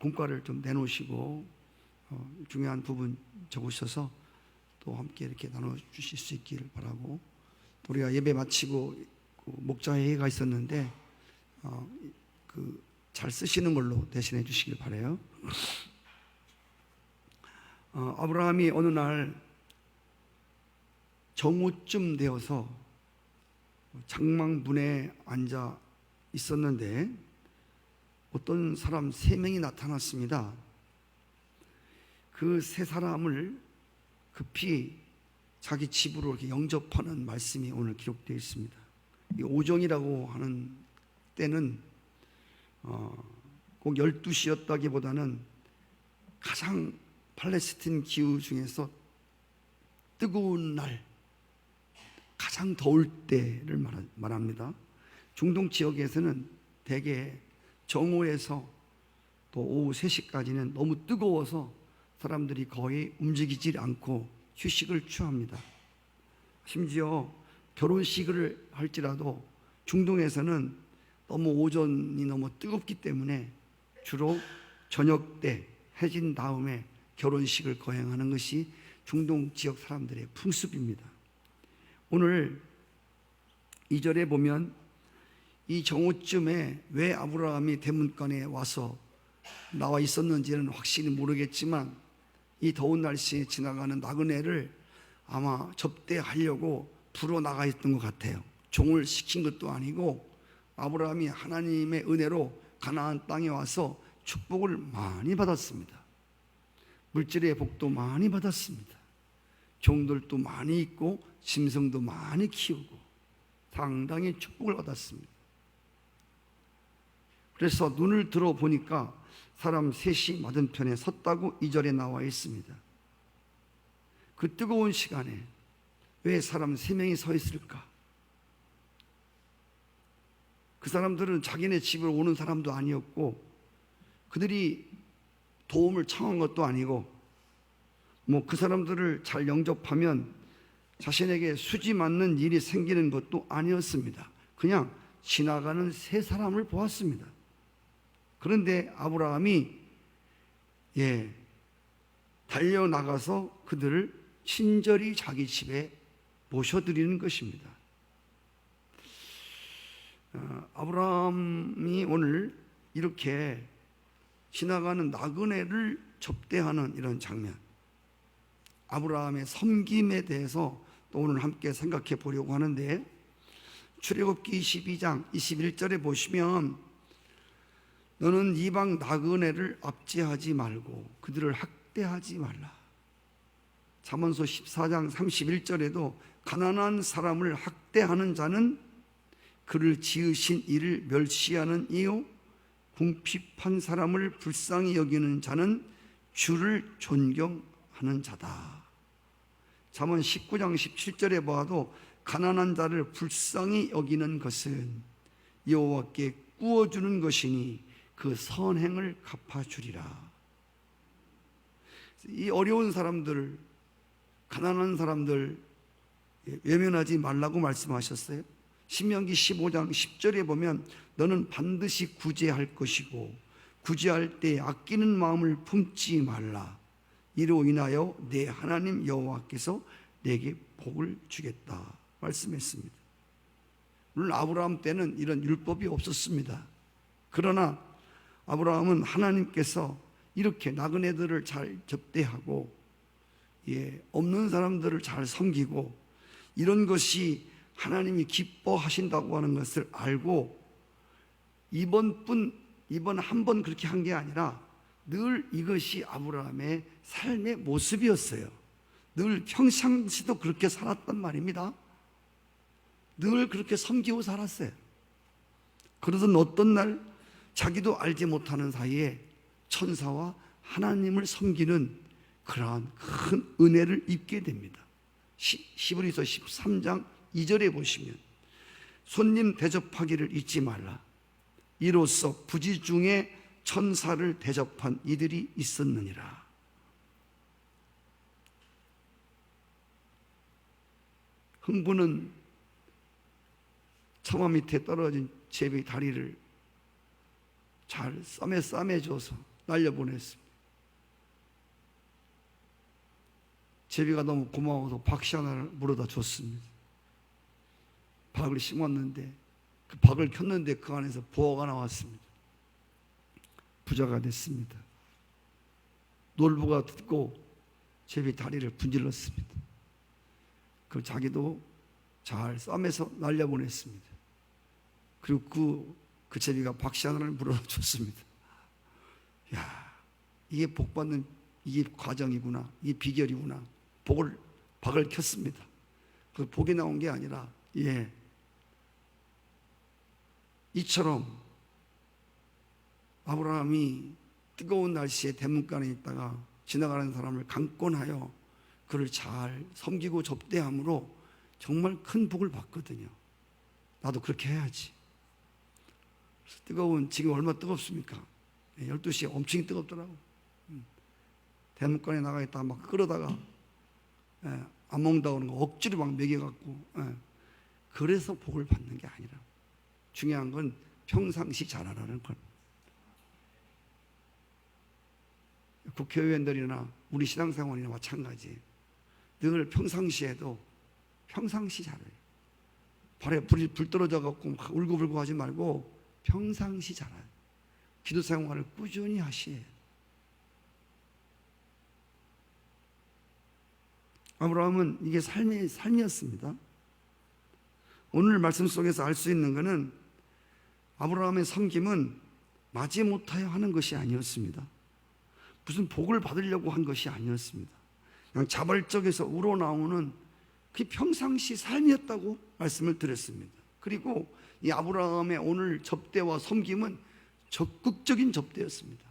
공과를 좀 내놓으시고 중요한 부분 적으셔서 또 함께 이렇게 나눠주실 수 있기를 바라고, 우리가 예배 마치고 목자회의가 있었는데 잘 쓰시는 걸로 대신해 주시길 바라요. 아브라함이 어느 날 정오쯤 되어서 장막문에 앉아 있었는데 어떤 사람 3명이 나타났습니다. 그 3사람을 급히 자기 집으로 이렇게 영접하는 말씀이 오늘 기록되어 있습니다. 이 오정이라고 하는 때는 꼭 12시였다기보다는 가장 팔레스틴 기후 중에서 뜨거운 날, 가장 더울 때를 말합니다. 중동 지역에서는 대개 정오에서 또 오후 3시까지는 너무 뜨거워서 사람들이 거의 움직이질 않고 휴식을 취합니다. 심지어 결혼식을 할지라도 중동에서는 너무 오전이 너무 뜨겁기 때문에 주로 저녁 때 해진 다음에 결혼식을 거행하는 것이 중동 지역 사람들의 풍습입니다. 오늘 2절에 보면 이 정오쯤에 왜 아브라함이 대문간에 와서 나와 있었는지는 확실히 모르겠지만 이 더운 날씨에 지나가는 나그네를 아마 접대하려고 불어 나가 있던 것 같아요. 종을 시킨 것도 아니고 아브라함이 하나님의 은혜로 가나안 땅에 와서 축복을 많이 받았습니다. 물질의 복도 많이 받았습니다. 종들도 많이 있고 짐승도 많이 키우고 상당히 축복을 받았습니다. 그래서 눈을 들어보니까 사람 3이 맞은편에 섰다고 2절에 나와 있습니다. 그 뜨거운 시간에 왜 사람 3명이 서 있을까? 그 사람들은 자기네 집으로 오는 사람도 아니었고 그들이 도움을 청한 것도 아니고 그 사람들을 잘 영접하면 자신에게 수지 맞는 일이 생기는 것도 아니었습니다. 그냥 지나가는 3사람을 보았습니다. 그런데 아브라함이 달려나가서 그들을 친절히 자기 집에 모셔드리는 것입니다. 아브라함이 오늘 이렇게 지나가는 나그네를 접대하는 이런 장면, 아브라함의 섬김에 대해서 또 오늘 함께 생각해 보려고 하는데, 출애굽기 22장 21절에 보시면 너는 이방 나그네를 압제하지 말고 그들을 학대하지 말라. 잠언서 14장 31절에도 가난한 사람을 학대하는 자는 그를 지으신 이를 멸시하는 이요 궁핍한 사람을 불쌍히 여기는 자는 주를 존경하는 자다. 잠언 19장 17절에 보아도 가난한 자를 불쌍히 여기는 것은 여호와께 꾸어주는 것이니 그 선행을 갚아주리라. 이 어려운 사람들, 가난한 사람들 외면하지 말라고 말씀하셨어요. 신명기 15장 10절에 보면 너는 반드시 구제할 것이고 구제할 때 아끼는 마음을 품지 말라. 이로 인하여 내 하나님 여호와께서 내게 복을 주겠다 말씀했습니다. 물론 아브라함 때는 이런 율법이 없었습니다. 그러나 아브라함은 하나님께서 이렇게 나그네들을 잘 접대하고 없는 사람들을 잘 섬기고 이런 것이 하나님이 기뻐하신다고 하는 것을 알고 이번 한 번 그렇게 한 게 아니라 늘 이것이 아브라함의 삶의 모습이었어요. 늘 평상시도 그렇게 살았단 말입니다. 늘 그렇게 섬기고 살았어요. 그러던 어떤 날 자기도 알지 못하는 사이에 천사와 하나님을 섬기는 그러한 큰 은혜를 입게 됩니다. 히브리서 13장 2절에 보시면 손님 대접하기를 잊지 말라. 이로써 부지 중에 천사를 대접한 이들이 있었느니라. 흥부는 처마 밑에 떨어진 제비 다리를 잘 싸매줘서 날려보냈습니다. 제비가 너무 고마워서 박씨 하나를 물어다 줬습니다. 박을 심었는데 그 박을 켰는데 그 안에서 부어가 나왔습니다. 부자가 됐습니다. 놀부가 듣고 제비 다리를 분질렀습니다. 그 자기도 잘 싸매서 날려보냈습니다. 그리고 그 제비가 박씨 하나를 물어다 줬습니다. 야, 이게 복받는 이게 과정이구나, 이게 비결이구나. 박을 켰습니다. 그 복이 나온 게 아니라, 이처럼 아브라함이 뜨거운 날씨에 대문간에 있다가 지나가는 사람을 강권하여 그를 잘 섬기고 접대함으로 정말 큰 복을 받거든요. 나도 그렇게 해야지. 지금 얼마나 뜨겁습니까? 12시에 엄청 뜨겁더라고. 대문간에 나가 있다가 막 끌어다가 안 먹는다고 하는 거 억지로 막 먹여갖고, 그래서 복을 받는 게 아니라 중요한 건 평상시 잘하라는 것. 국회의원들이나 우리 신앙생활이나 마찬가지예요. 늘 평상시에도 평상시 잘해요. 발에 불 떨어져 갖고 울고불고 하지 말고 평상시 잘해요. 기도 생활을 꾸준히 하시에요. 아브라함은 이게 삶이었습니다. 오늘 말씀 속에서 알 수 있는 것은 아브라함의 섬김은 마지못하여 하는 것이 아니었습니다. 무슨 복을 받으려고 한 것이 아니었습니다. 그냥 자발적에서 우러나오는 그 평상시 삶이었다고 말씀을 드렸습니다. 그리고 이 아브라함의 오늘 접대와 섬김은 적극적인 접대였습니다.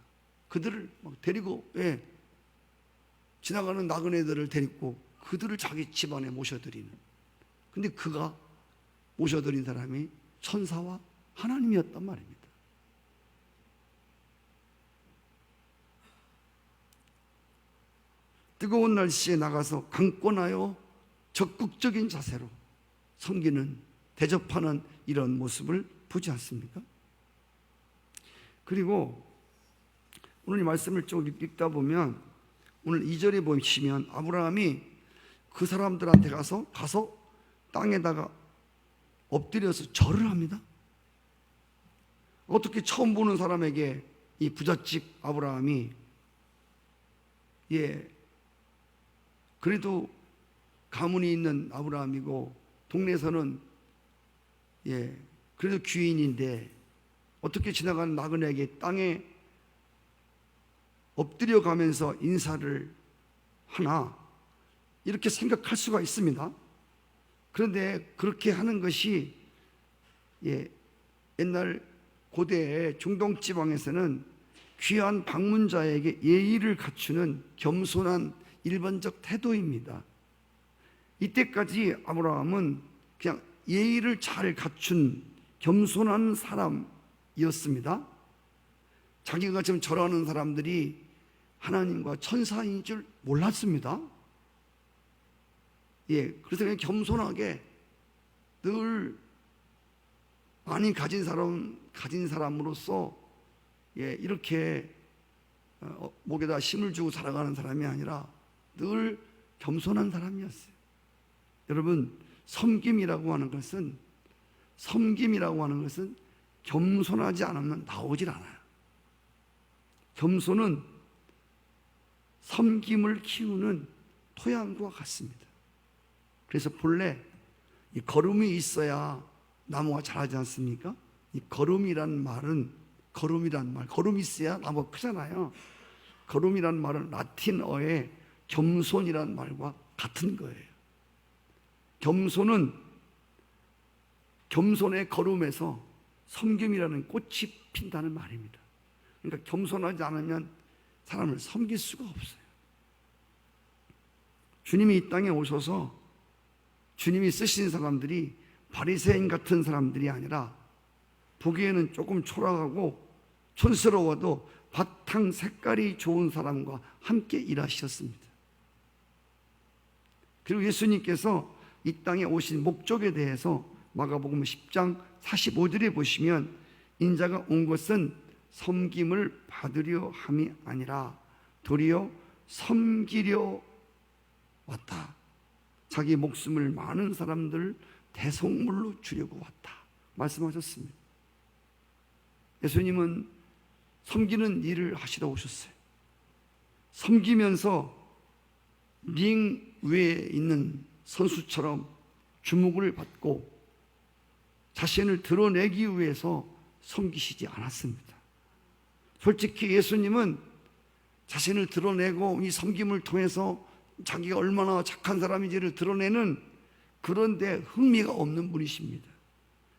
그들을 막 데리고, 지나가는 나그네들을 데리고 그들을 자기 집안에 모셔드리는. 근데 그가 모셔드린 사람이 천사와 하나님이었단 말입니다. 뜨거운 날씨에 나가서 강권하여 적극적인 자세로 섬기는, 대접하는 이런 모습을 보지 않습니까? 그리고 오늘 이 말씀을 좀 읽다 보면 오늘 2절에 보시면 아브라함이 그 사람들한테 가서 땅에다가 엎드려서 절을 합니다. 어떻게 처음 보는 사람에게 이 부잣집 아브라함이, 그래도 가문이 있는 아브라함이고 동네에서는 그래도 귀인인데 어떻게 지나가는 나그네에게 땅에 엎드려 가면서 인사를 하나, 이렇게 생각할 수가 있습니다. 그런데 그렇게 하는 것이 옛날 고대 중동 지방에서는 귀한 방문자에게 예의를 갖추는 겸손한 일반적 태도입니다. 이때까지 아브라함은 그냥 예의를 잘 갖춘 겸손한 사람이었습니다. 자기가 지금 절하는 사람들이 하나님과 천사인 줄 몰랐습니다. 그래서 그냥 겸손하게 늘 많이 가진 사람으로서 이렇게 목에다 힘을 주고 살아가는 사람이 아니라 늘 겸손한 사람이었어요. 여러분, 섬김이라고 하는 것은 겸손하지 않으면 나오질 않아요. 겸손은 섬김을 키우는 토양과 같습니다. 그래서 본래 이 거름이 있어야 나무가 자라지 않습니까? 이 거름이란 말, 거름이 있어야 나무가 크잖아요. 거름이란 말은 라틴어의 겸손이란 말과 같은 거예요. 겸손의 거름에서 섬김이라는 꽃이 핀다는 말입니다. 그러니까 겸손하지 않으면 사람을 섬길 수가 없어요. 주님이 이 땅에 오셔서 주님이 쓰신 사람들이 바리새인 같은 사람들이 아니라 보기에는 조금 초라하고 촌스러워도 바탕 색깔이 좋은 사람과 함께 일하셨습니다. 그리고 예수님께서 이 땅에 오신 목적에 대해서 마가복음 10장 45절에 보시면 인자가 온 것은 섬김을 받으려 함이 아니라 도리어 섬기려 왔다. 자기 목숨을 많은 사람들 대속물로 주려고 왔다 말씀하셨습니다. 예수님은 섬기는 일을 하시러 오셨어요. 섬기면서 링 위에 있는 선수처럼 주목을 받고 자신을 드러내기 위해서 섬기시지 않았습니다. 솔직히 예수님은 자신을 드러내고 이 섬김을 통해서 자기가 얼마나 착한 사람인지를 드러내는 그런 데 흥미가 없는 분이십니다.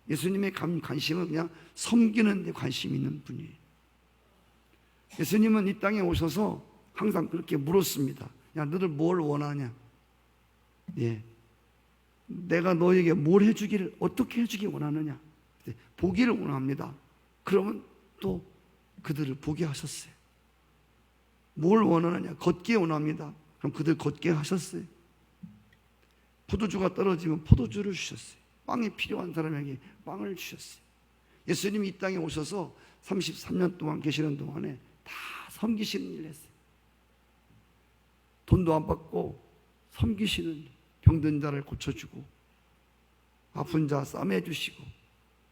예수님의 관심은 그냥 섬기는 데 관심이 있는 분이에요. 예수님은 이 땅에 오셔서 항상 그렇게 물었습니다. 야, 너들 뭘 원하냐? 예. 내가 너에게 뭘 해주기를, 어떻게 해주기 원하느냐? 보기를 원합니다. 그러면 또 그들을 보게 하셨어요. 뭘 원하느냐? 걷기 원합니다. 그럼 그들 걷게 하셨어요. 포도주가 떨어지면 포도주를 주셨어요. 빵이 필요한 사람에게 빵을 주셨어요. 예수님이 이 땅에 오셔서 33년 동안 계시는 동안에 다 섬기시는 일을 했어요. 돈도 안 받고 섬기시는 일. 병든 자를 고쳐주고 아픈 자 싸매주시고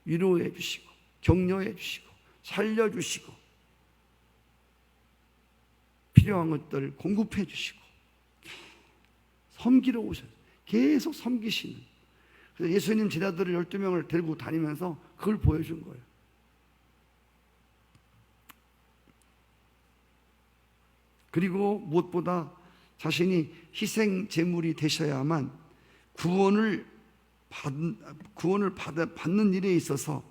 위로해주시고 격려해주시고 살려주시고 필요한 것들을 공급해주시고 섬기러 오셨어요. 계속 섬기시는. 그래서 예수님 제자들을 12명을 데리고 다니면서 그걸 보여준 거예요. 그리고 무엇보다 자신이 희생 제물이 되셔야만 구원을 받는 일에 있어서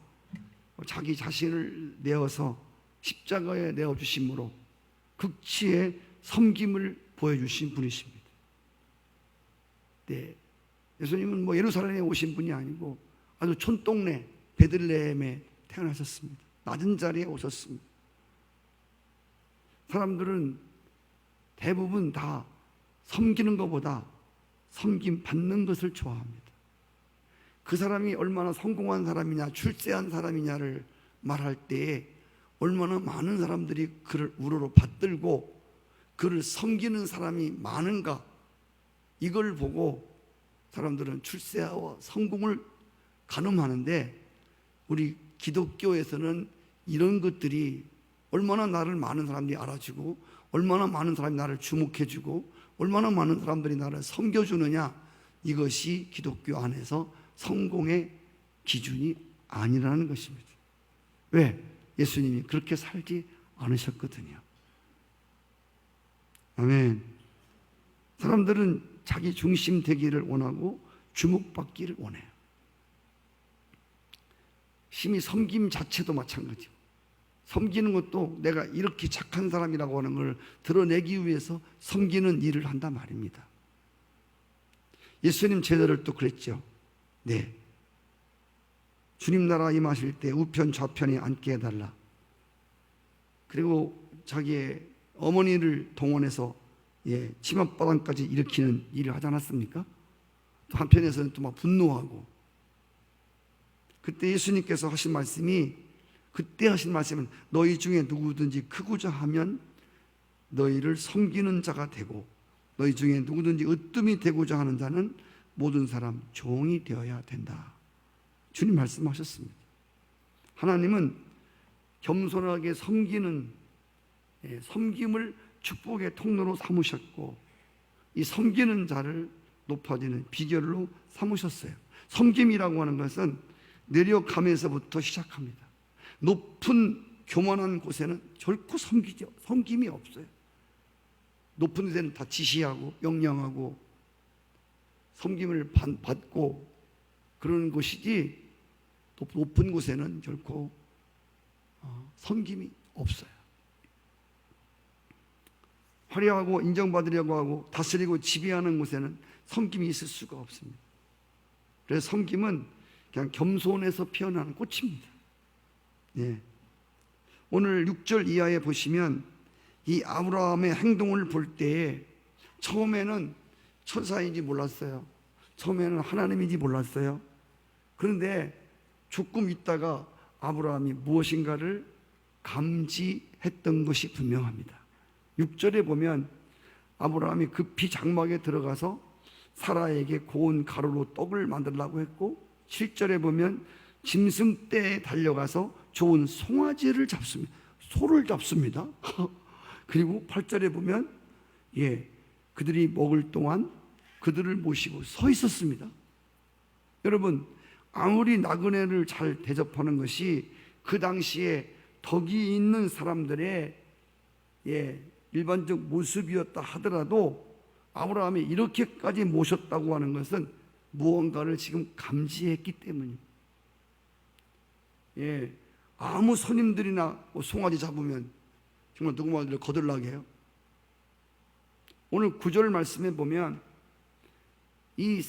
자기 자신을 내어서 십자가에 내어주심으로 극치의 섬김을 보여주신 분이십니다. 네, 예수님은 뭐 예루살렘에 오신 분이 아니고 아주 촌동네 베들레헴에 태어나셨습니다. 낮은 자리에 오셨습니다. 사람들은 대부분 다 섬기는 것보다 섬김 받는 것을 좋아합니다. 그 사람이 얼마나 성공한 사람이냐, 출세한 사람이냐를 말할 때에 얼마나 많은 사람들이 그를 우러러 받들고 그를 섬기는 사람이 많은가, 이걸 보고 사람들은 출세와 성공을 가늠하는데, 우리 기독교에서는 이런 것들이 얼마나 나를 많은 사람들이 알아주고 얼마나 많은 사람이 나를 주목해주고 얼마나 많은 사람들이 나를 섬겨주느냐, 이것이 기독교 안에서 성공의 기준이 아니라는 것입니다. 왜? 예수님이 그렇게 살지 않으셨거든요. 아멘. 사람들은 자기 중심 되기를 원하고 주목받기를 원해요. 심히 섬김 자체도 마찬가지고, 섬기는 것도 내가 이렇게 착한 사람이라고 하는 걸 드러내기 위해서 섬기는 일을 한단 말입니다. 예수님 제자들 또 그랬죠. 네, 주님 나라 임하실 때 우편 좌편에 앉게 해달라. 그리고 자기의 어머니를 동원해서 치맛바람까지 일으키는 일을 하지 않았습니까? 또 한편에서는 또 막 분노하고. 그때 예수님께서 하신 말씀이, 그때 하신 말씀은 너희 중에 누구든지 크고자 하면 너희를 섬기는 자가 되고, 너희 중에 누구든지 으뜸이 되고자 하는 자는 모든 사람 종이 되어야 된다. 주님 말씀하셨습니다. 하나님은 겸손하게 섬기는, 섬김을 축복의 통로로 삼으셨고, 이 섬기는 자를 높아지는 비결로 삼으셨어요. 섬김이라고 하는 것은 내려가면서부터 시작합니다. 높은 교만한 곳에는 결코 섬김이 없어요. 높은 데는 다 지시하고 명령하고 섬김을 받고 그런 것이지, 높은 곳에는 결코 섬김이 없어요. 화려하고 인정받으려고 하고 다스리고 지배하는 곳에는 섬김이 있을 수가 없습니다. 그래서 섬김은 그냥 겸손에서 피어나는 꽃입니다. 예. 오늘 6절 이하에 보시면 이 아브라함의 행동을 볼 때에 처음에는 천사인지 몰랐어요. 처음에는 하나님인지 몰랐어요. 그런데 조금 있다가 아브라함이 무엇인가를 감지했던 것이 분명합니다. 6절에 보면 아브라함이 급히 장막에 들어가서 사라에게 고운 가루로 떡을 만들라고 했고, 7절에 보면 짐승떼에 달려가서 좋은 송아지를 잡습니다. 소를 잡습니다. 그리고 8절에 보면 그들이 먹을 동안 그들을 모시고 서 있었습니다. 여러분, 아무리 나그네를 잘 대접하는 것이 그 당시에 덕이 있는 사람들의 일반적 모습이었다 하더라도 아브라함이 이렇게까지 모셨다고 하는 것은 무언가를 지금 감지했기 때문입니다. 아무 손님들이나 송아지 잡으면 정말 누구 말대로 거들나게 해요. 오늘 9절 말씀에 보면 이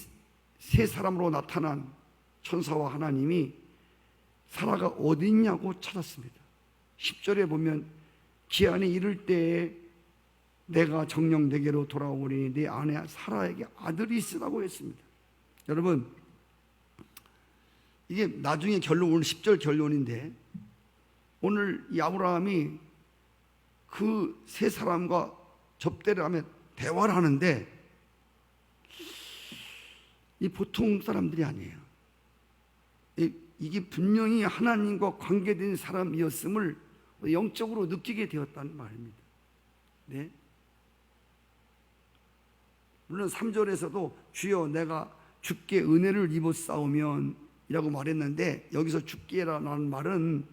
세 사람으로 나타난 천사와 하나님이 사라가 어디 있냐고 찾았습니다. 10절에 보면 기한이 이를 때에 내가 정녕 내게로 돌아오니 네 아내 사라에게 아들이 있으라고 했습니다. 여러분, 이게 나중에 결론, 오늘 10절 결론인데, 오늘 이 아브라함이 그 세 사람과 접대를 하며 대화를 하는데 이 보통 사람들이 아니에요. 이게 분명히 하나님과 관계된 사람이었음을 영적으로 느끼게 되었다는 말입니다. 네. 물론 3절에서도 주여 내가 주께 은혜를 입었사오면 이라고 말했는데, 여기서 주께라는 말은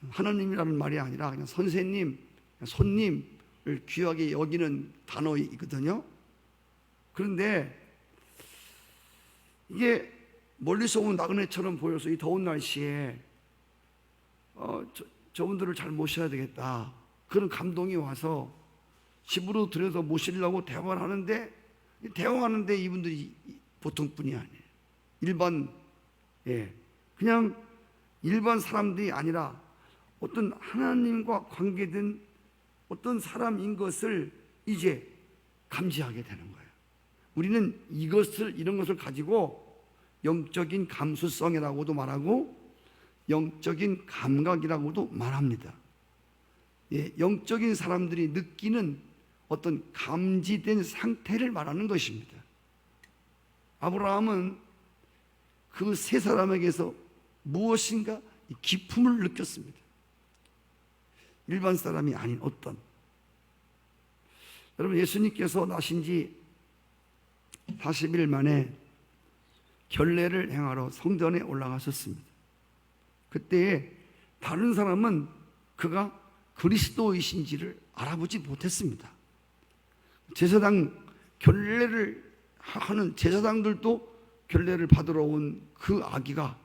하나님이라는 말이 아니라 그냥 선생님, 손님을 귀하게 여기는 단어이거든요. 그런데 이게 멀리서 온 나그네처럼 보여서 이 더운 날씨에 저분들을 잘 모셔야 되겠다, 그런 감동이 와서 집으로 들여서 모시려고 대화를 하는데, 대화하는데 이분들이 보통 분이 아니에요. 그냥 일반 사람들이 아니라 어떤 하나님과 관계된 어떤 사람인 것을 이제 감지하게 되는 거예요. 우리는 이런 것을 가지고 영적인 감수성이라고도 말하고 영적인 감각이라고도 말합니다. 영적인 사람들이 느끼는 어떤 감지된 상태를 말하는 것입니다. 아브라함은 그 세 사람에게서 무엇인가 기품을 느꼈습니다. 일반 사람이 아닌 어떤. 여러분, 예수님께서 나신 지 40일 만에 결례를 행하러 성전에 올라가셨습니다. 그때 다른 사람은 그가 그리스도이신지를 알아보지 못했습니다. 제사장 결례를 하는 제사장들도 결례를 받으러 온 그 아기가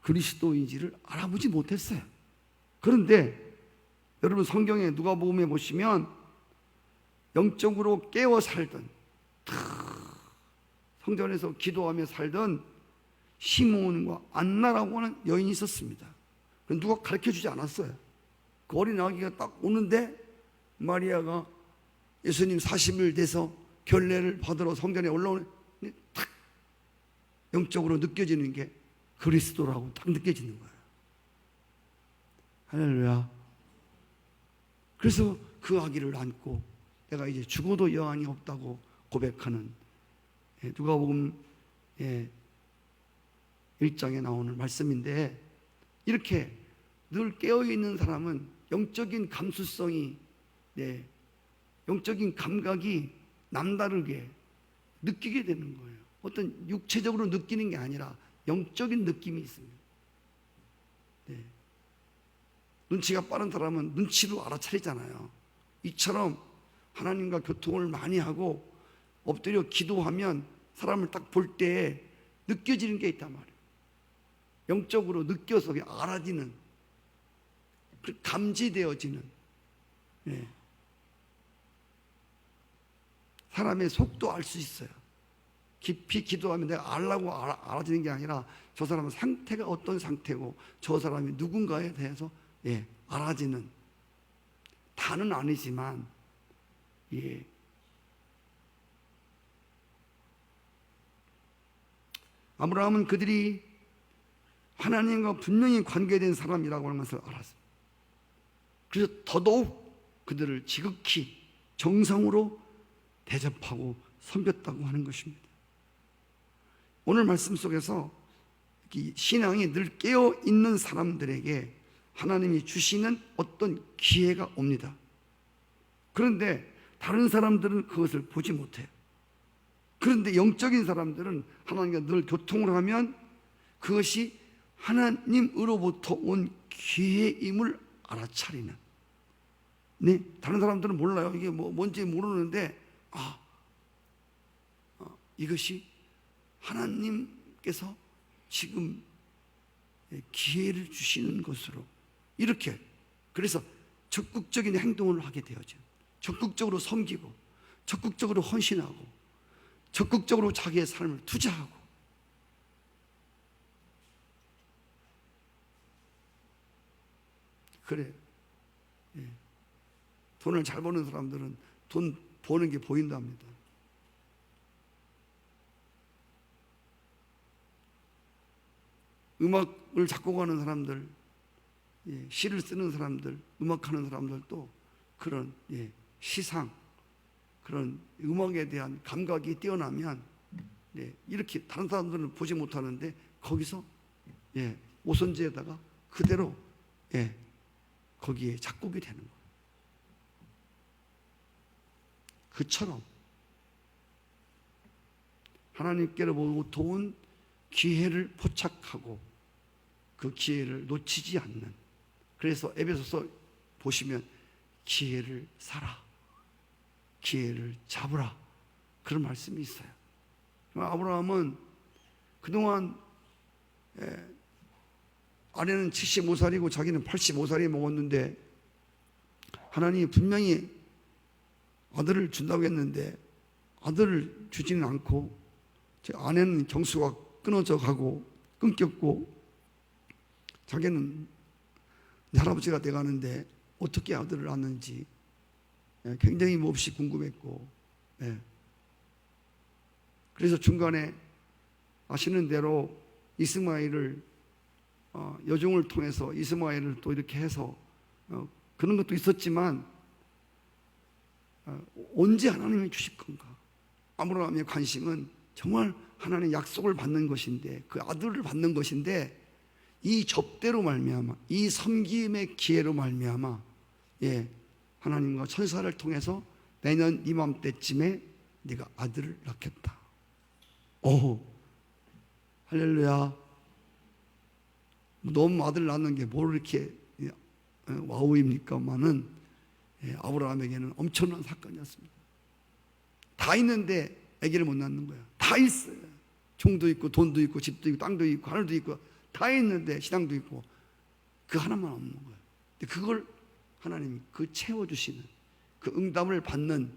그리스도인지를 알아보지 못했어요. 그런데 여러분, 성경에 누가복음에 보시면 영적으로 깨어 살던, 성전에서 기도하며 살던 시몬과 안나라고 하는 여인이 있었습니다. 누가 가르쳐주지 않았어요. 그 어린 아기가 딱 오는데 마리아가 예수님 40일 돼서 결례를 받으러 성전에 올라오는, 탁 영적으로 느껴지는 게 그리스도라고 딱 느껴지는 거예요. 할렐루야. 그래서 그 아기를 안고 내가 이제 죽어도 여한이 없다고 고백하는 누가복음 1장에 나오는 말씀인데, 이렇게 늘 깨어있는 사람은 영적인 감수성이, 영적인 감각이 남다르게 느끼게 되는 거예요. 어떤 육체적으로 느끼는 게 아니라 영적인 느낌이 있습니다. 눈치가 빠른 사람은 눈치로 알아차리잖아요. 이처럼 하나님과 교통을 많이 하고 엎드려 기도하면 사람을 딱 볼 때 느껴지는 게 있단 말이에요. 영적으로 느껴서 알아지는, 감지되어지는, 사람의 속도 알 수 있어요. 깊이 기도하면 내가 알라고 알아지는 게 아니라 저 사람은 상태가 어떤 상태고 저 사람이 누군가에 대해서 알아지는, 다는 아니지만 아브라함은 그들이 하나님과 분명히 관계된 사람이라고 하는 것을 알았습니다. 그래서 더더욱 그들을 지극히 정성으로 대접하고 섬겼다고 하는 것입니다. 오늘 말씀 속에서 신앙이 늘 깨어있는 사람들에게 하나님이 주시는 어떤 기회가 옵니다. 그런데 다른 사람들은 그것을 보지 못해요. 그런데 영적인 사람들은 하나님과 늘 교통을 하면 그것이 하나님으로부터 온 기회임을 알아차리는. 네, 다른 사람들은 몰라요. 이게 뭔지 모르는데 이것이 하나님께서 지금 기회를 주시는 것으로 이렇게, 그래서 적극적인 행동을 하게 되어져. 적극적으로 섬기고, 적극적으로 헌신하고, 적극적으로 자기의 삶을 투자하고. 그래. 돈을 잘 버는 사람들은 돈 버는 게 보인답니다. 음악을 작곡하는 사람들, 시를 쓰는 사람들, 음악하는 사람들도 그런 시상, 그런 음악에 대한 감각이 뛰어나면 이렇게 다른 사람들은 보지 못하는데 거기서 오선지에다가 그대로 거기에 작곡이 되는 거예요. 그처럼 하나님께로부터 온 기회를 포착하고 그 기회를 놓치지 않는, 그래서 에베소서 보시면 기회를 사라, 기회를 잡으라, 그런 말씀이 있어요. 아브라함은 그동안 아내는 75살이고 자기는 85살이 먹었는데 하나님이 분명히 아들을 준다고 했는데 아들을 주지는 않고, 제 아내는 경수가 끊어져 가고 끊겼고 자기는 할아버지가 돼가는데 어떻게 아들을 낳는지 굉장히 몹시 궁금했고, 그래서 중간에 아시는 대로 이스마엘을 여종을 통해서 이스마엘을 또 이렇게 해서 그런 것도 있었지만 언제 하나님이 주실 건가? 아브라함의 관심은 정말 하나님의 약속을 받는 것인데, 그 아들을 받는 것인데, 이 접대로 말미암아, 이 섬김의 기회로 말미암아 하나님과 천사를 통해서 내년 이맘때쯤에 네가 아들을 낳겠다. 오, 할렐루야. 너무 아들 낳는 게 뭘 이렇게 와우입니까만은 아브라함에게는 엄청난 사건이었습니다. 다 있는데 아기를 못 낳는 거야. 다 있어요. 종도 있고 돈도 있고 집도 있고 땅도 있고 하늘도 있고 다 있는데 신앙도 있고 그 하나만 없는 거야. 근데 그걸 하나님이 그 채워주시는, 그 응답을 받는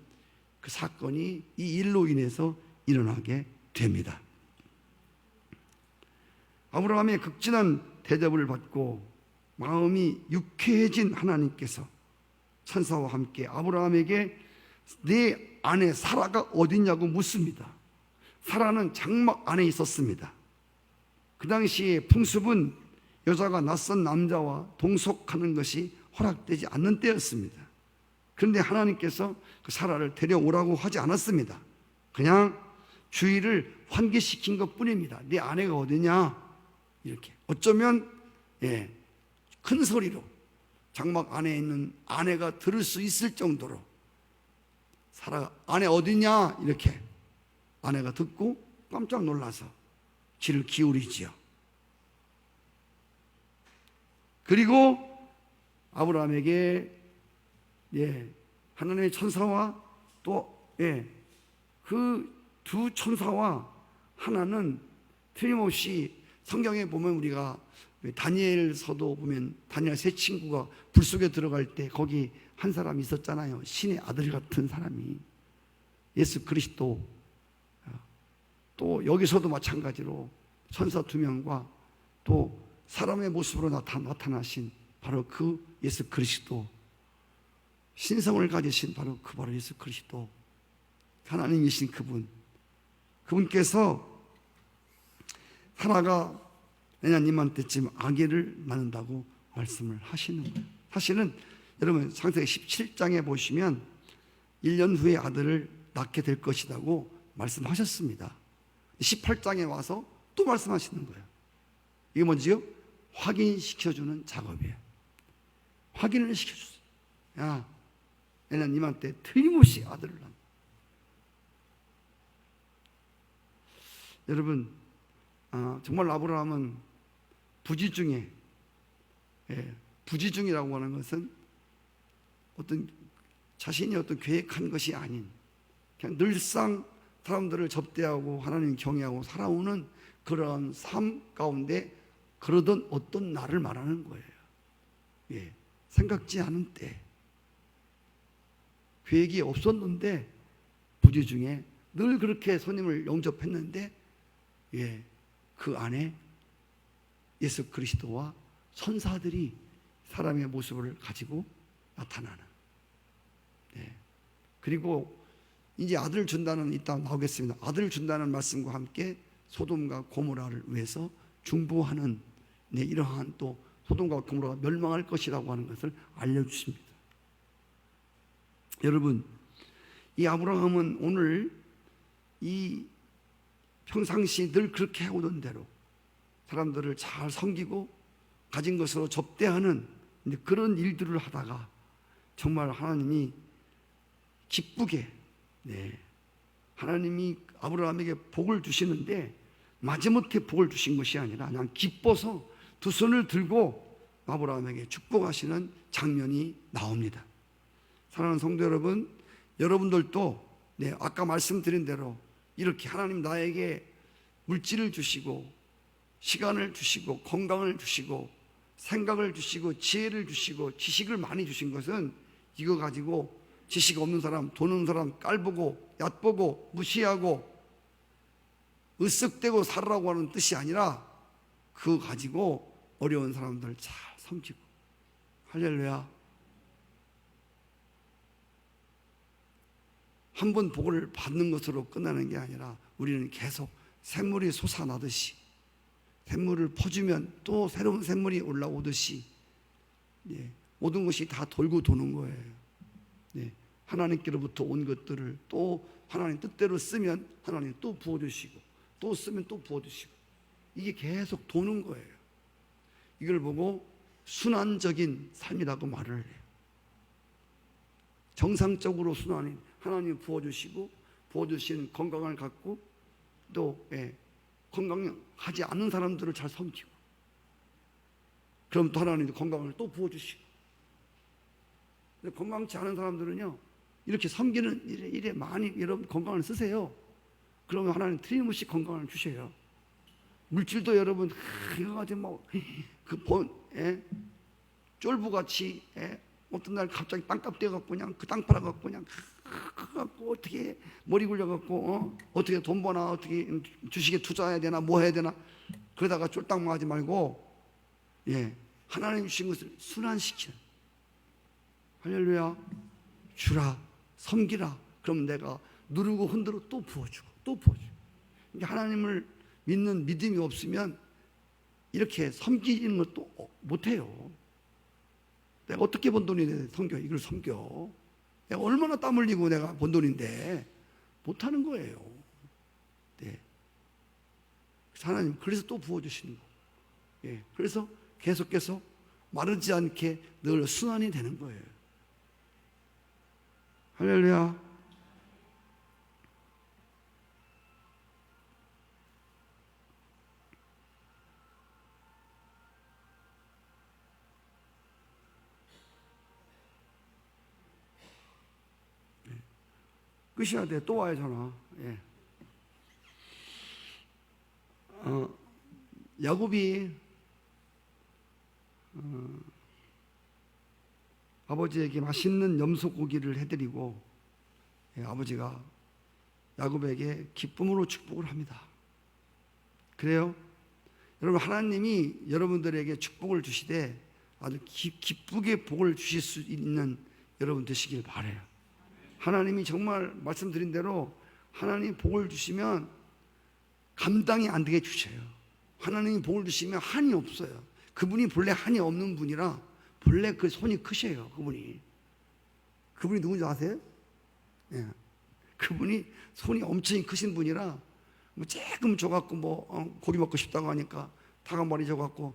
그 사건이 이 일로 인해서 일어나게 됩니다. 아브라함의 극진한 대접을 받고 마음이 유쾌해진 하나님께서 천사와 함께 아브라함에게 네 아내 사라가 어디냐고 묻습니다. 사라는 장막 안에 있었습니다. 그 당시에 풍습은 여자가 낯선 남자와 동석하는 것이 허락되지 않는 때였습니다. 그런데 하나님께서 그 사라를 데려오라고 하지 않았습니다. 그냥 주의를 환기시킨 것 뿐입니다. 네 아내가 어디냐? 이렇게. 어쩌면 큰 소리로 장막 안에 있는 아내가 들을 수 있을 정도로 사라가 아내 어디냐? 이렇게 아내가 듣고 깜짝 놀라서 귀를 기울이지요. 그리고 아브라함에게 하나님의 천사와 또 그 두 천사와 하나는 틀림없이 성경에 보면 우리가 다니엘서도 보면 다니엘 세 친구가 불 속에 들어갈 때 거기 한 사람이 있었잖아요. 신의 아들 같은 사람이 예수 그리스도. 또 여기서도 마찬가지로 천사 2명과 또 사람의 모습으로 나타나신 바로 그 예수 그리스도, 신성을 가지신 바로 예수 그리스도, 하나님이신 그분께서 사라가 내년님한테 지금 아기를 낳는다고 말씀을 하시는 거예요. 사실은 여러분 창세기 17장에 보시면 1년 후에 아들을 낳게 될 것이라고 말씀하셨습니다. 18장에 와서 또 말씀하시는 거예요. 이게 뭔지요? 확인시켜주는 작업이에요. 확인을 시켜주세요. 야, 내년님한테 틀림없이 아들을 낳는다. 여러분, 정말 아브라함은 부지중에, 부지중이라고 하는 것은 어떤 자신이 어떤 계획한 것이 아닌 그냥 늘상 사람들을 접대하고 하나님 경외하고 살아오는 그런 삶 가운데 그러던 어떤 날을 말하는 거예요. 생각지 않은 때, 계획이 없었는데 부지중에 늘 그렇게 손님을 영접했는데 그 안에 예수 그리스도와 천사들이 사람의 모습을 가지고 나타나는. 그리고 이제 아들을 준다는 이따 나오겠습니다. 아들을 준다는 말씀과 함께 소돔과 고모라를 위해서 중보하는 이러한 또 소돔과 고모라가 멸망할 것이라고 하는 것을 알려주십니다. 여러분, 이 아브라함은 오늘 이 평상시 늘 그렇게 해오던 대로 사람들을 잘 섬기고 가진 것으로 접대하는 그런 일들을 하다가 정말 하나님이 기쁘게 하나님이 아브라함에게 복을 주시는데 마지못해 복을 주신 것이 아니라 그냥 기뻐서 두 손을 들고 아브라함에게 축복하시는 장면이 나옵니다. 사랑하는 성도 여러분, 여러분들도 아까 말씀드린 대로 이렇게 하나님 나에게 물질을 주시고 시간을 주시고 건강을 주시고 생각을 주시고 지혜를 주시고 지식을 많이 주신 것은 이거 가지고 지식 없는 사람, 돈 없는 사람 깔보고 얕보고 무시하고 으쓱대고 살으라고 하는 뜻이 아니라 그거 가지고 어려운 사람들 잘 섬기고. 할렐루야. 한 번 복을 받는 것으로 끝나는 게 아니라 우리는 계속 샘물이 솟아나듯이 샘물을 퍼주면 또 새로운 샘물이 올라오듯이 모든 것이 다 돌고 도는 거예요. 하나님께로부터 온 것들을 또 하나님 뜻대로 쓰면 하나님 또 부어주시고 또 쓰면 또 부어주시고 이게 계속 도는 거예요. 이걸 보고 순환적인 삶이라고 말을 해요. 정상적으로 순환이 하나님이 부어주시고 부어주신 건강을 갖고 또 건강하지 않은 사람들을 잘 섬기고 그럼 또 하나님이 건강을 또 부어주시고 건강치 않은 사람들은요 이렇게 섬기는 일에 많이 여러분 건강을 쓰세요. 그러면 하나님 틀림없이 건강을 주셔요. 물질도 여러분 이거 가지고 쫄부같이 어떤 날 갑자기 땅값 뛰어갖고 그냥 그 땅 팔아갖고 그냥 갖고 어떻게 머리 굴려갖고 어떻게 돈 버나 어떻게 주식에 투자해야 되나 뭐 해야 되나 그러다가 쫄딱망하지 말고 하나님 주신 것을 순환시키는. 할렐루야. 주라 섬기라. 그럼 내가 누르고 흔들어 또 부어주고 또 부어주고. 하나님을 믿는 믿음이 없으면 이렇게 섬기는 것도 못해요. 내가 어떻게 번 돈인데 섬겨? 이걸 섬겨? 내가 얼마나 땀 흘리고 내가 번 돈인데 못하는 거예요. 하나님 그래서 또 부어주시는 거. 그래서 계속해서 마르지 않게 늘 순환이 되는 거예요. 할렐루야. 끝이야 돼. 또 와요 전화. 야곱이 아버지에게 맛있는 염소 고기를 해드리고 아버지가 야곱에게 기쁨으로 축복을 합니다. 그래요? 여러분 하나님이 여러분들에게 축복을 주시되 아주 기쁘게 복을 주실 수 있는 여러분 되시길 바라요. 하나님이 정말 말씀드린 대로 하나님 복을 주시면 감당이 안 되게 주셔요. 하나님이 복을 주시면 한이 없어요. 그분이 본래 한이 없는 분이라 본래 그 손이 크셔요. 그분이 누군지 아세요? 예. 그분이 손이 엄청 크신 분이라 뭐 조금 줘갖고 고기 먹고 싶다고 하니까 다간머리 줘갖고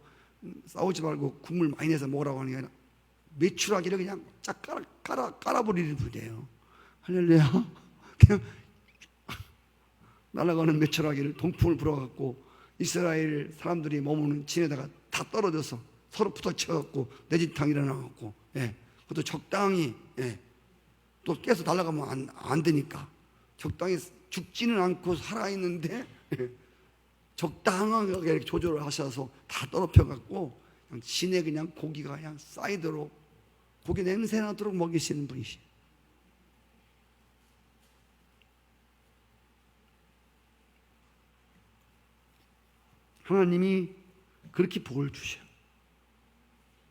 싸우지 말고 국물 많이 내서 먹으라고 하는 게 아니라 메추라기를 그냥 쫙 깔아버리는 분이에요. 할렐루야. 그냥 날아가는 메추라기를 동풍을 불어갖고 이스라엘 사람들이 머무는 진에다가 다 떨어져서 서로 부딪혀갖고 내진탕 일어나갖고, 예. 그것도 적당히, 예. 또 깨서 날아가면 안 되니까 적당히 죽지는 않고 살아있는데, 예. 적당하게 조절을 하셔서 다 떨어져갖고 그냥 진에 그냥 고기가 그냥 쌓이도록 고기 냄새 나도록 먹이시는 분이시. 하나님이 그렇게 복을 주셔.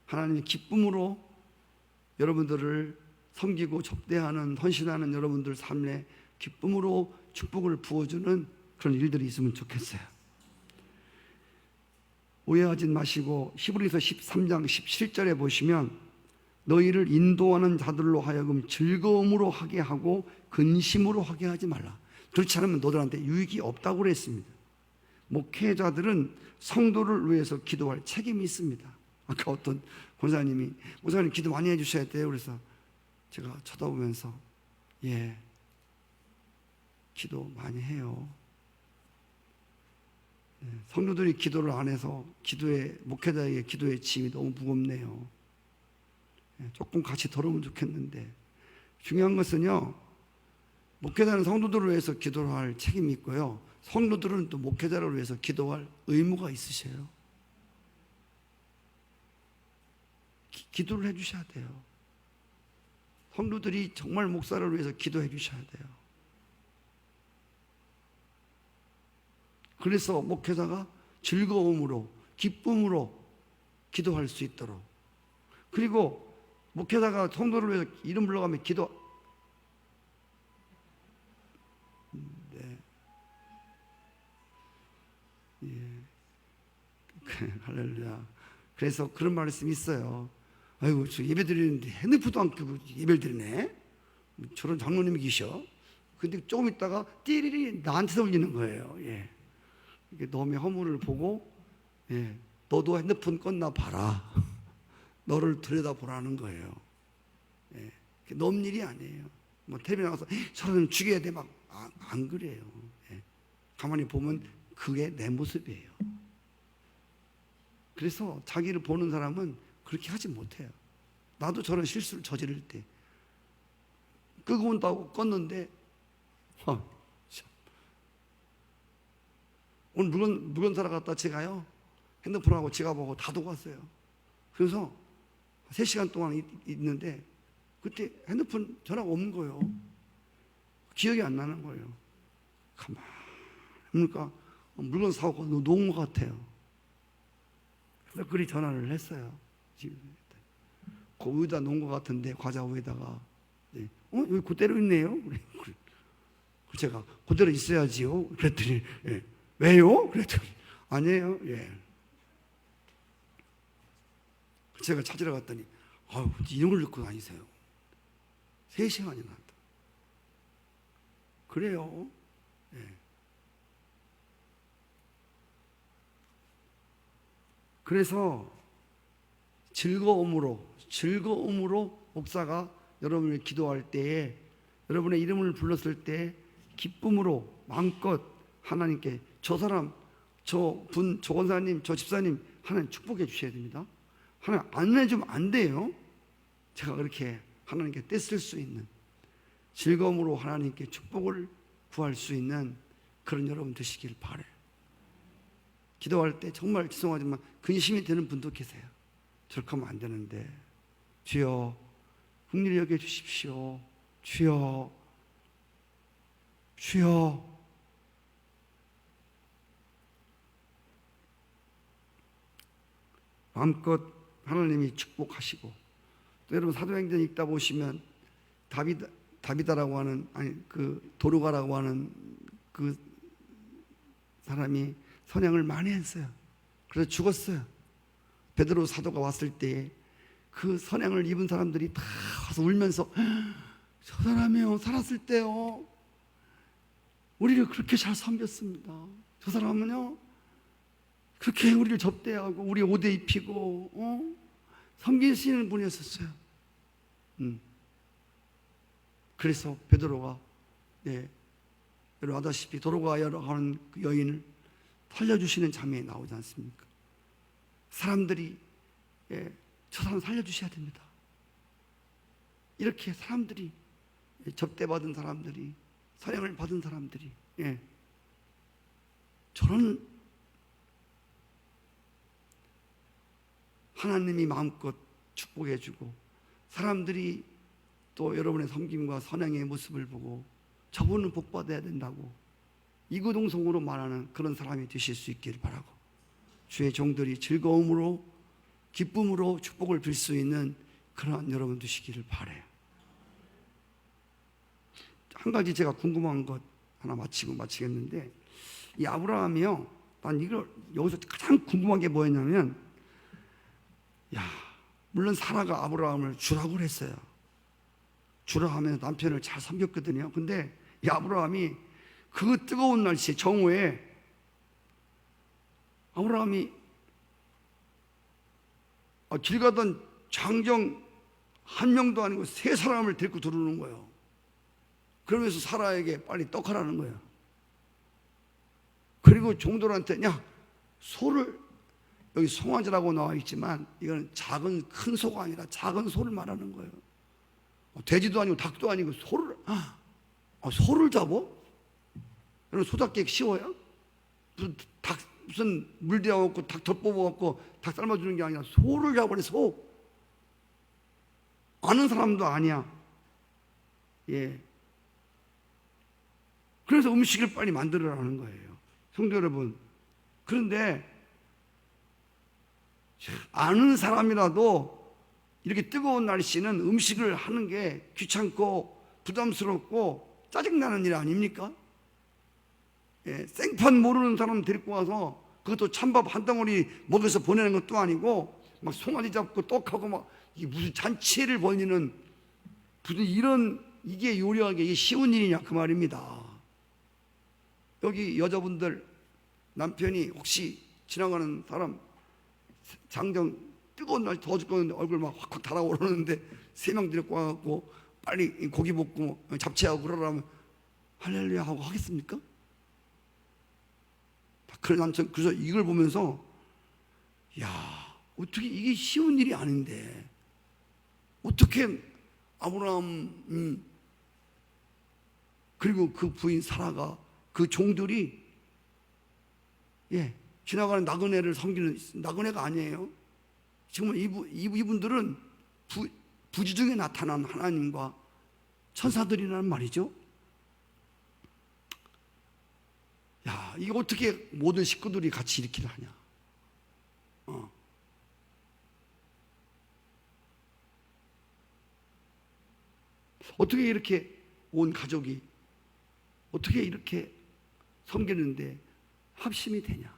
하나님이 기쁨으로 여러분들을 섬기고 접대하는, 헌신하는 여러분들 삶에 기쁨으로 축복을 부어주는 그런 일들이 있으면 좋겠어요. 오해하지 마시고 히브리서 13장 17절에 보시면 너희를 인도하는 자들로 하여금 즐거움으로 하게 하고 근심으로 하게 하지 말라. 그렇지 않으면 너들한테 유익이 없다고 그랬습니다. 목회자들은 성도를 위해서 기도할 책임이 있습니다. 아까 어떤 권사님이 목사님 기도 많이 해주셔야 돼요. 그래서 제가 쳐다보면서 예, 기도 많이 해요. 네, 성도들이 기도를 안 해서 목회자에게 기도의 짐이 너무 무겁네요. 네, 조금 같이 덜으면 좋겠는데 중요한 것은요, 목회자는 성도들을 위해서 기도를 할 책임이 있고요, 성도들은 또 목회자를 위해서 기도할 의무가 있으셔요. 기도를 해주셔야 돼요. 성도들이 정말 목사를 위해서 기도해 주셔야 돼요. 그래서 목회자가 즐거움으로 기쁨으로 기도할 수 있도록, 그리고 목회자가 성도를 위해서 이름 불러가며 기도, 네, 예, 할렐루야. 그래서 그런 말씀이 있어요. 아이고, 저 예배 드리는데 핸드폰도 안 끄고 예배를 드리네. 저런 장로님이 계셔. 근데 조금 있다가 띠리리 나한테서 울리는 거예요. 예. 너의 허물을 보고, 예, 너도 핸드폰 껐나 봐라. 너를 들여다보라는 거예요. 예. 넘 일이 아니에요. 뭐 텔레비 나가서 저런 죽여야 돼 막 안 그래요. 예. 가만히 보면 그게 내 모습이에요. 그래서 자기를 보는 사람은 그렇게 하지 못해요. 나도 저런 실수를 저지를 때 끄고 온다고 껐는데 오늘 물건 사러 갔다 제가요 핸드폰하고 지갑하고 다 두고 왔어요. 그래서 3시간 동안 있는데 그때 핸드폰 전화가 없는 거예요. 기억이 안 나는 거예요. 가만히 그러니까 물건 사고 놓은 것 같아요. 그래서 그리 전화를 했어요. 그 위에다 놓은 것 같은데, 과자 위에다가. 네. 여기 그대로 있네요. 그래. 제가 그대로 있어야지요. 그랬더니, 예. 왜요? 그랬더니, 아니에요. 예. 제가 찾으러 갔더니, 아유, 이런 걸 넣고 다니세요. 3시간이나 한다. 그래요. 예. 그래서 즐거움으로 목사가 여러분을 기도할 때에, 여러분의 이름을 불렀을 때 기쁨으로 마음껏 하나님께 저 사람, 저 권사님, 저 집사님 하나님 축복해 주셔야 됩니다. 하나님 안 해주면 안 돼요. 제가 그렇게 하나님께 떼쓸 수 있는, 즐거움으로 하나님께 축복을 구할 수 있는 그런 여러분 되시길 바라요. 기도할 때 정말 죄송하지만 근심이 되는 분도 계세요. 저렇게 하면 안 되는데, 주여 긍휼히 여겨 주십시오. 주여, 주여. 마음껏 하나님이 축복하시고, 또 여러분 사도행전 읽다 보시면 다비다라고 하는, 그 도르가라고 하는 그 사람이 선행을 많이 했어요. 그래서 죽었어요. 베드로 사도가 왔을 때 그 선행을 입은 사람들이 다 와서 울면서 저 사람이요 살았을 때요 우리를 그렇게 잘 섬겼습니다. 저 사람은요 그렇게 우리를 접대하고 우리 옷 입히고 섬기시는 분이었었어요. 그래서 베드로가 여러분 아다시피 도로가야로 하는 그 여인을 살려주시는 장면이 나오지 않습니까? 사람들이 저 사람 살려주셔야 됩니다. 이렇게 사람들이 접대받은 사람들이 선행을 받은 사람들이 저는 하나님이 마음껏 축복해주고 사람들이 또 여러분의 섬김과 선행의 모습을 보고 저분은 복받아야 된다고 이구동성으로 말하는 그런 사람이 되실 수 있기를 바라고 주의 종들이 즐거움으로 기쁨으로 축복을 빌 수 있는 그러한 여러분 되시기를 바라요. 한 가지 제가 궁금한 것 하나 마치겠는데 이 아브라함이요 난 이걸 여기서 가장 궁금한 게 뭐였냐면 물론 사라가 아브라함을 주라고 그랬어요. 주라 하면서 남편을 잘 섬겼거든요. 근데 이 아브라함이 그 뜨거운 날씨 정오에 아브라함이 길 가던 장정 한 명도 아니고 세 사람을 데리고 들어오는 거예요. 그러면서 사라에게 빨리 떡하라는 거예요. 그리고 종들한테 소를 여기 송아지라고 나와 있지만 이건 큰 소가 아니라 작은 소를 말하는 거예요. 돼지도 아니고 닭도 아니고 소를 잡어? 여러분 소 잡기 쉬워요? 무슨 물 대어갖고 닭 덮어갖고 닭 삶아주는 게 아니라 소를 잡으래. 소 아는 사람도 아니야. 그래서 음식을 빨리 만들어라는 거예요. 성도 여러분, 그런데 아는 사람이라도 이렇게 뜨거운 날씨는 음식을 하는 게 귀찮고 부담스럽고 짜증나는 일 아닙니까? 생판 모르는 사람 데리고 와서 그것도 찬밥 한 덩어리 먹여서 보내는 것도 아니고 막 송아지 잡고 떡하고 막 이게 무슨 잔치를 벌이는 무슨 이런 이게 요리하기 이게 쉬운 일이냐 그 말입니다. 여기 여자분들 남편이 혹시 지나가는 사람 장정 뜨거운 날 더워 죽겠는데 얼굴 막 확확 달아오르는데 3명 데리고 와갖고 빨리 고기 볶고 잡채하고 그러라면 할렐루야 하고 하겠습니까? 그런 남편 그래서 이걸 보면서 어떻게 이게 쉬운 일이 아닌데 어떻게 아브라함 그리고 그 부인 사라가 그 종들이 지나가는 나그네를 섬기는 나그네가 아니에요. 지금 이분들은 부지 중에 나타난 하나님과 천사들이라는 말이죠. 이거 어떻게 모든 식구들이 같이 일으키려 하냐. 어떻게 이렇게 온 가족이 어떻게 이렇게 섬기는데 합심이 되냐.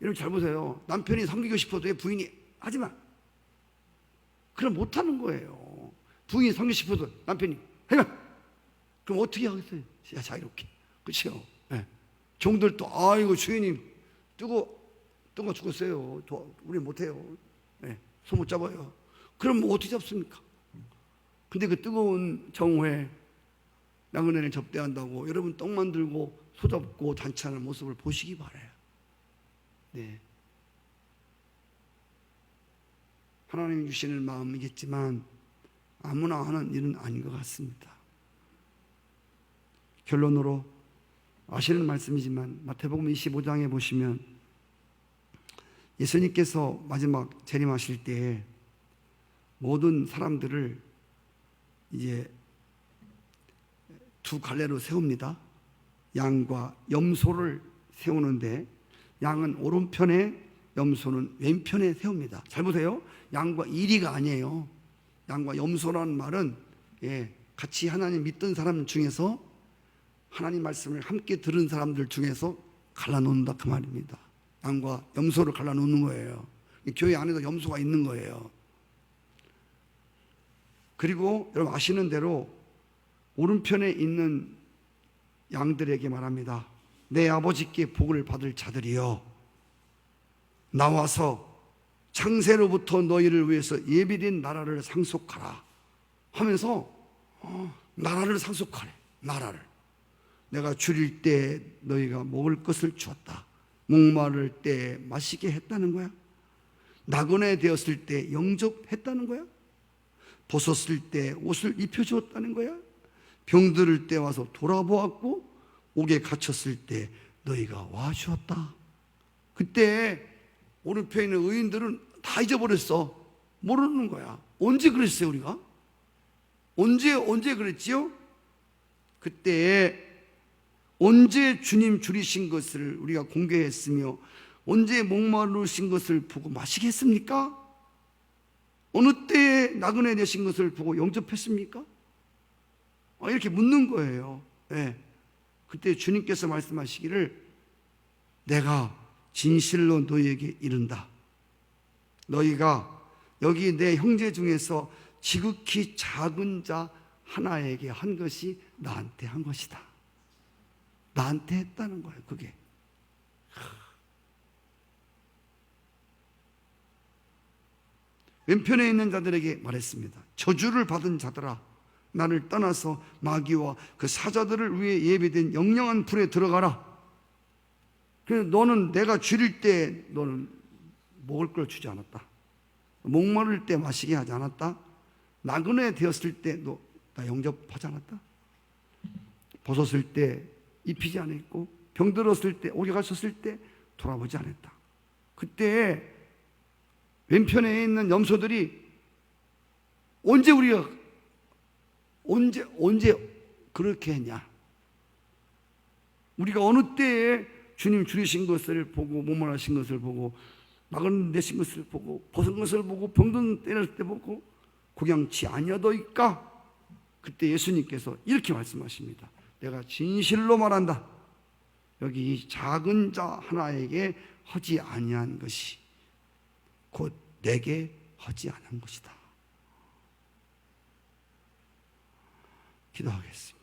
여러분 잘 보세요. 남편이 섬기고 싶어도 부인이 하지마. 그럼 못하는 거예요. 부인이 섬기고 싶어도 남편이 해봐. 그럼 어떻게 하겠어요? 자유롭게. 그렇죠? 종들도 아이고 주인님 뜨거 죽었어요. 우리 못해요. 손 못 잡아요. 그럼 뭐 어떻게 잡습니까? 근데 그 뜨거운 정오에 나그네를 접대한다고 여러분 떡 만들고 소 잡고 잔치하는 모습을 보시기 바라요. 하나님이 주시는 마음이겠지만 아무나 하는 일은 아닌 것 같습니다. 결론으로 아시는 말씀이지만 마태복음 25장에 보시면 예수님께서 마지막 재림하실 때 모든 사람들을 이제 두 갈래로 세웁니다. 양과 염소를 세우는데 양은 오른편에 염소는 왼편에 세웁니다. 잘 보세요. 양과 이리가 아니에요. 양과 염소라는 말은 같이 하나님 믿던 사람 중에서 하나님 말씀을 함께 들은 사람들 중에서 갈라놓는다 그 말입니다. 양과 염소를 갈라놓는 거예요. 교회 안에도 염소가 있는 거예요. 그리고 여러분 아시는 대로 오른편에 있는 양들에게 말합니다. 내 아버지께 복을 받을 자들이여, 나와서 창세로부터 너희를 위해서 예비된 나라를 상속하라 하면서 나라를 상속하래. 나라를 내가 줄일 때 너희가 먹을 것을 주었다. 목마를 때 마시게 했다는 거야. 나그네 되었을 때 영접했다는 거야. 벗었을 때 옷을 입혀주었다는 거야. 병들을 때 와서 돌아보았고 옥에 갇혔을 때 너희가 와주었다. 그때 오른편에 있는 의인들은 다 잊어버렸어. 모르는 거야. 언제 그랬어요 우리가? 언제 그랬지요? 그때 언제 주님 줄이신 것을 우리가 공개했으며 언제 목마르신 것을 보고 마시게 했습니까? 어느 때에 나그네 되신 것을 보고 영접했습니까? 이렇게 묻는 거예요. 네. 그때 주님께서 말씀하시기를 내가 진실로 너희에게 이른다. 너희가 여기 내 형제 중에서 지극히 작은 자 하나에게 한 것이 나한테 한 것이다. 나한테 했다는 거예요. 그게 왼편에 있는 자들에게 말했습니다. 저주를 받은 자들아, 나를 떠나서 마귀와 그 사자들을 위해 예비된 영영한 불에 들어가라. 그래서 너는 내가 줄일 때 너는 먹을 걸 주지 않았다. 목마를 때 마시게 하지 않았다. 나그네 되었을 때 너 나 영접하지 않았다. 벗었을 때 입히지 않았고 병들었을 때 옥에 갇혔을 때 돌아보지 않았다. 그때 왼편에 있는 염소들이 언제 우리가 언제 그렇게 했냐? 우리가 어느 때에 주님 줄이신 것을 보고 목마르신 것을 보고 나그네 되신 것을 보고 벗은 것을 보고 병든 때렸을 때 보고 구경치 아니하더이까? 그때 예수님께서 이렇게 말씀하십니다. 내가 진실로 말한다. 여기 이 작은 자 하나에게 하지 아니한 것이 곧 내게 하지 않은 것이다. 기도하겠습니다.